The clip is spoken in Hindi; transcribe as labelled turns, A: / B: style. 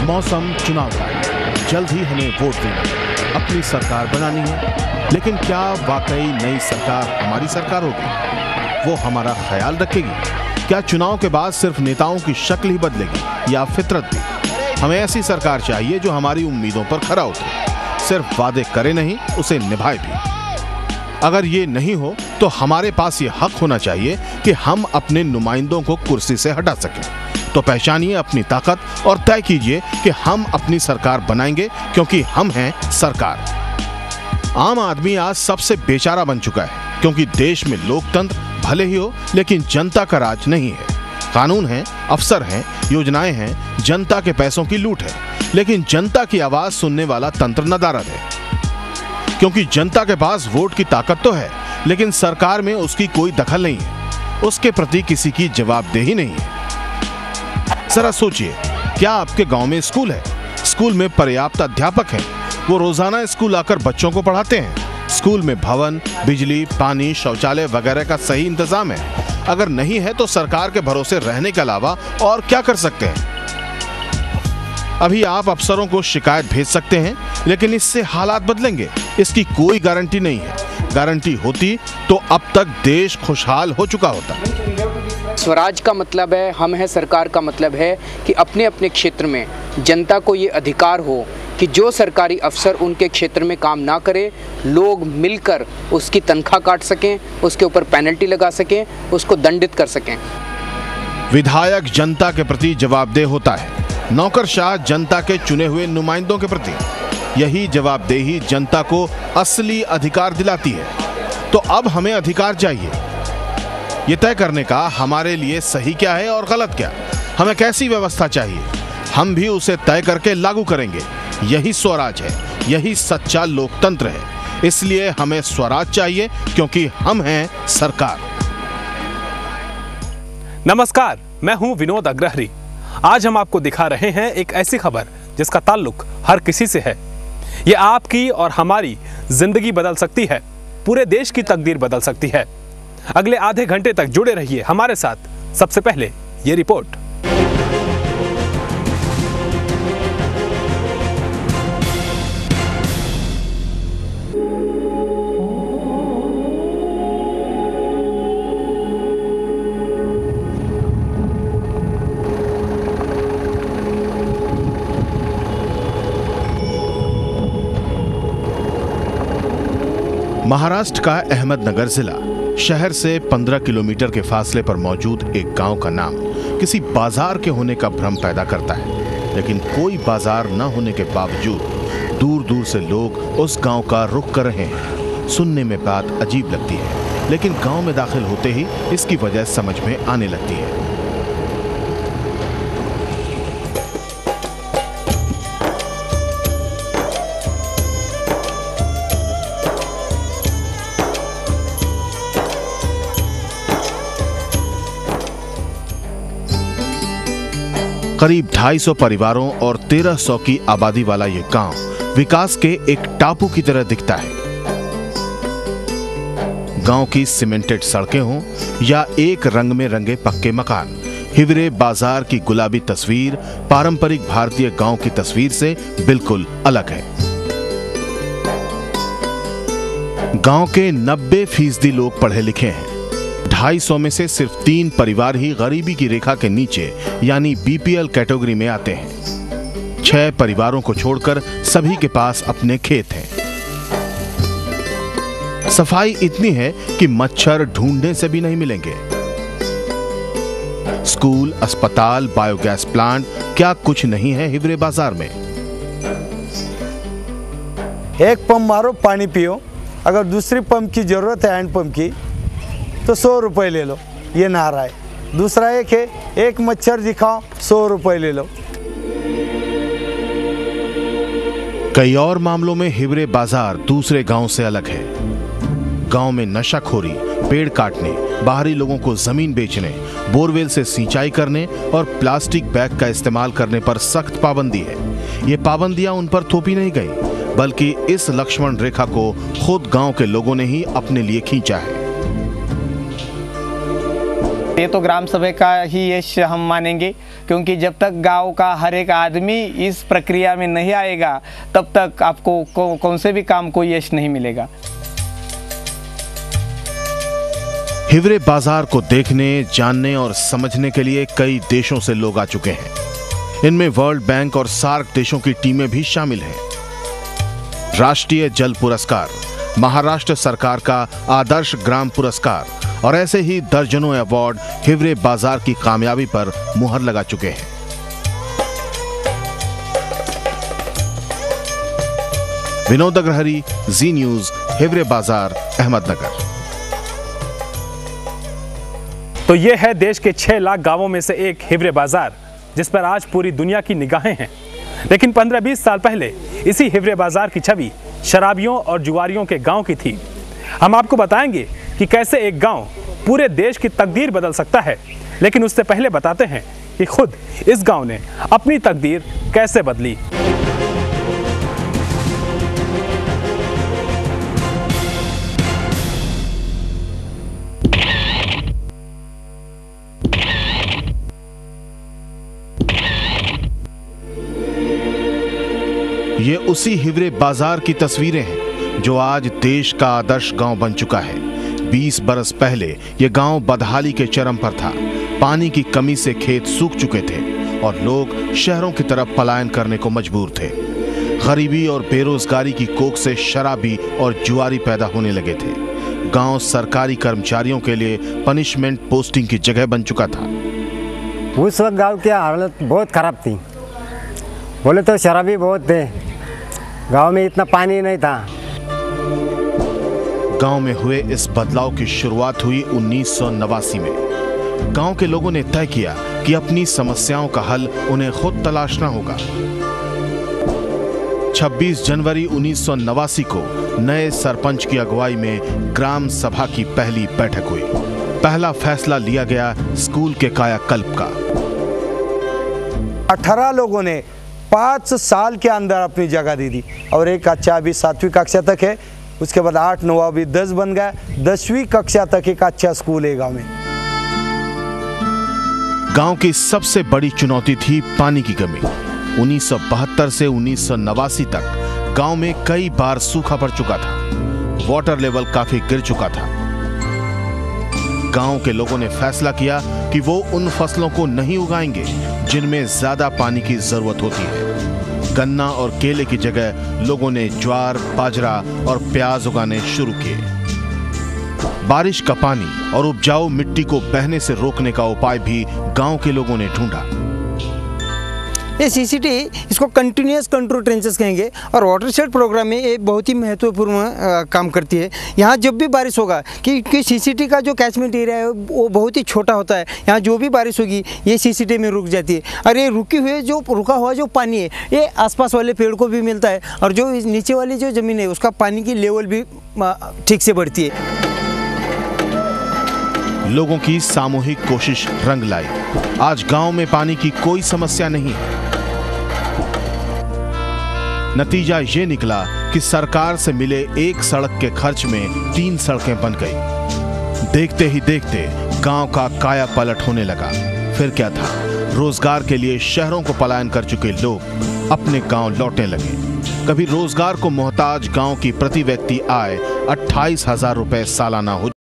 A: मौसम चुनाव का है, जल्द ही हमें वोट देना है, अपनी सरकार बनानी है। लेकिन क्या वाकई नई सरकार हमारी सरकार होगी? वो हमारा ख्याल रखेगी? क्या चुनाव के बाद सिर्फ नेताओं की शक्ल ही बदलेगी या फितरत भी? हमें ऐसी सरकार चाहिए जो हमारी उम्मीदों पर खरा उतरे, सिर्फ वादे करे नहीं, उसे निभाए भी। अगर ये नहीं हो तो हमारे पास ये हक होना चाहिए कि हम अपने नुमाइंदों को कुर्सी से हटा सकें। तो पहचानिए अपनी ताकत और तय कीजिए कि हम अपनी सरकार बनाएंगे, क्योंकि हम हैं सरकार। आम आदमी आज सबसे बेचारा बन चुका है, क्योंकि देश में लोकतंत्र भले ही हो, लेकिन जनता का राज नहीं है। कानून है, अफसर हैं, योजनाएं हैं, जनता के पैसों की लूट है, लेकिन जनता की आवाज सुनने वाला तंत्र नदारद है। क्योंकि जनता के पास वोट की ताकत तो है, लेकिन सरकार में उसकी कोई दखल नहीं है, उसके प्रति किसी की जवाबदेही नहीं है। जरा सोचिए, क्या आपके गांव में स्कूल है? स्कूल में पर्याप्त अध्यापक हैं, वो रोजाना स्कूल आकर बच्चों को पढ़ाते हैं। स्कूल में भवन, बिजली, पानी, शौचालय वगैरह का सही इंतजाम है? अगर नहीं है तो सरकार के भरोसे रहने के अलावा और क्या कर सकते हैं? अभी आप अफसरों को शिकायत भेज सकते हैं, लेकिन इससे हालात बदलेंगे इसकी कोई गारंटी नहीं है। गारंटी होती तो अब तक देश खुशहाल हो चुका होता।
B: स्वराज का मतलब है, हम है सरकार का मतलब है कि अपने अपने क्षेत्र में जनता को ये अधिकार हो कि जो सरकारी अफसर उनके क्षेत्र में काम ना करे, लोग मिलकर उसकी तनख्वाह काट सकें, उसके ऊपर पेनल्टी लगा सकें, उसको दंडित कर सकें।
A: विधायक जनता के प्रति जवाबदेह होता है, नौकरशाह जनता के चुने हुए नुमाइंदों के प्रति। यही जवाबदेही जनता को असली अधिकार दिलाती है। तो अब हमें अधिकार चाहिए, ये तय करने का हमारे लिए सही क्या है और गलत क्या। हमें कैसी व्यवस्था चाहिए, हम भी उसे तय करके लागू करेंगे। यही स्वराज है, यही सच्चा लोकतंत्र है। इसलिए हमें स्वराज चाहिए, क्योंकि हम हैं सरकार।
C: नमस्कार, मैं हूं विनोद अग्रहरी। आज हम आपको दिखा रहे हैं एक ऐसी खबर जिसका ताल्लुक हर किसी से है। ये आपकी और हमारी जिंदगी बदल सकती है, पूरे देश की तकदीर बदल सकती है। अगले आधे घंटे तक जुड़े रहिए हमारे साथ। सबसे पहले ये रिपोर्ट।
A: महाराष्ट्र का अहमदनगर जिला, शहर से 15 किलोमीटर के फासले पर मौजूद एक गांव का नाम किसी बाजार के होने का भ्रम पैदा करता है। लेकिन कोई बाजार न होने के बावजूद दूर दूर से लोग उस गांव का रुख कर रहे हैं। सुनने में बात अजीब लगती है, लेकिन गांव में दाखिल होते ही इसकी वजह समझ में आने लगती है। करीब 250 परिवारों और 1300 की आबादी वाला ये गांव विकास के एक टापू की तरह दिखता है। गांव की सीमेंटेड सड़कें हों या एक रंग में रंगे पक्के मकान, हिवरे बाजार की गुलाबी तस्वीर पारंपरिक भारतीय गांव की तस्वीर से बिल्कुल अलग है। गांव के 90% लोग पढ़े लिखे हैं। 250 में से सिर्फ 3 परिवार ही गरीबी की रेखा के नीचे यानी बीपीएल कैटेगरी में आते हैं। 6 परिवारों को छोड़कर सभी के पास अपने खेत हैं। सफाई इतनी है कि मच्छर ढूंढने से भी नहीं मिलेंगे। स्कूल, अस्पताल, बायोगैस प्लांट, क्या कुछ नहीं है हिवरे बाजार में।
D: एक पंप मारो, पानी पियो। अगर दूसरी पंप की जरूरत है, हैंड पंप की, तो 100 रुपए ले लो, ये नारा है। दूसरा एक है, एक मच्छर दिखाओ, 100 रुपए ले लो।
A: कई और मामलों में हिवरे बाजार दूसरे गांव से अलग है। गांव में नशाखोरी, पेड़ काटने, बाहरी लोगों को जमीन बेचने, बोरवेल से सिंचाई करने और प्लास्टिक बैग का इस्तेमाल करने पर सख्त पाबंदी है। ये पाबंदियां उन पर थोपी नहीं गई, बल्कि इस लक्ष्मण रेखा को खुद गांव के लोगों ने ही अपने लिए खींचा है।
E: ये तो ग्राम सभा का ही यश हम मानेंगे, क्योंकि जब तक गांव का हर एक आदमी इस प्रक्रिया में नहीं आएगा तब तक आपको कौन से भी काम को यश नहीं मिलेगा।
A: हिवरे बाजार को देखने, जानने और समझने के लिए कई देशों से लोग आ चुके हैं। इनमें वर्ल्ड बैंक और सार्क देशों की टीमें भी शामिल हैं। राष्ट्रीय जल पुरस्कार, महाराष्ट्र सरकार का आदर्श ग्राम पुरस्कार और ऐसे ही दर्जनों अवार्ड हिवरे बाजार की कामयाबी पर मुहर लगा चुके हैं। विनोद अग्रहरी, जी न्यूज, हिवरे बाजार, अहमदनगर।
C: तो ये है देश के 6 लाख गांवों में से एक हिवरे बाजार, जिस पर आज पूरी दुनिया की निगाहें हैं। लेकिन 15-20 साल पहले इसी हिवरे बाजार की छवि शराबियों और जुआरियों के गांव की थी। हम आपको बताएंगे कि कैसे एक गांव पूरे देश की तकदीर बदल सकता है। लेकिन उससे पहले बताते हैं कि खुद इस गांव ने अपनी तकदीर कैसे बदली।
A: ये उसी हिवरे बाजार की तस्वीरें हैं जो आज देश का आदर्श गांव बन चुका है। 20 बरस पहले ये गांव बदहाली के चरम पर था। पानी की कमी से खेत सूख चुके थे और लोग शहरों की तरफ पलायन करने को मजबूर थे। गरीबी और बेरोजगारी की कोख से शराबी और जुआरी पैदा होने लगे थे। गांव सरकारी कर्मचारियों के लिए पनिशमेंट पोस्टिंग की जगह बन चुका था।
F: उस वक्त गांव की हालत बहुत खराब थी। बोले तो शराबी बहुत थे, गांव में इतना पानी नहीं था।
A: गांव में हुए इस बदलाव की शुरुआत हुई 1989 में। गांव के लोगों ने तय किया कि अपनी समस्याओं का हल उन्हें खुद तलाशना होगा। 26 जनवरी 1989 को नए सरपंच की अगुवाई में ग्राम सभा की पहली बैठक हुई। पहला फैसला लिया गया स्कूल के कायाकल्प का।
D: 18 लोगों ने 5 साल के अंदर अपनी जगह दे दी और एक अच्छा अभी 7वीं कक्षा तक है। उसके बाद 8, 9 अभी 10 बन गया। 10वीं कक्षा तक एक अच्छा स्कूल है गांव में।
A: गांव की सबसे बड़ी चुनौती थी पानी की कमी। 1972 से 1989 तक गांव में कई बार सूखा पड़ चुका था। वाटर लेवल काफी गिर चुका था। गांव के लोगों ने फैसला किया कि वो उन फसलों को नहीं उगाएंगे जिनमें ज्यादा पानी की जरूरत होती है। गन्ना और केले की जगह लोगों ने ज्वार, बाजरा और प्याज उगाने शुरू किए। बारिश का पानी और उपजाऊ मिट्टी को बहने से रोकने का उपाय भी गांव के लोगों ने ढूंढा।
G: ये सीसीटी, इसको कंटिन्यूस कंट्रोल ट्रेंचेस कहेंगे और वाटरशेड प्रोग्राम में एक बहुत ही महत्वपूर्ण काम करती है। यहाँ जब भी बारिश होगा, क्योंकि सीसीटी का जो कैचमेंट एरिया है वो बहुत ही छोटा होता है, यहाँ जो भी बारिश होगी ये सीसीटी में रुक जाती है और ये रुका हुआ जो पानी है ये आसपास वाले पेड़ को भी मिलता है और जो नीचे वाली जो ज़मीन है उसका पानी की लेवल भी ठीक से बढ़ती है।
A: लोगों की सामूहिक कोशिश रंग लाई। आज गांव में पानी की कोई समस्या नहीं है। नतीजा ये निकला कि सरकार से मिले एक सड़क के खर्च में 3 सड़कें बन गई। देखते ही देखते गांव का काया पलट होने लगा। फिर क्या था, रोजगार के लिए शहरों को पलायन कर चुके लोग अपने गांव लौटने लगे। कभी रोजगार को मोहताज गांव की प्रति व्यक्ति आय 28,000 रुपए सालाना हो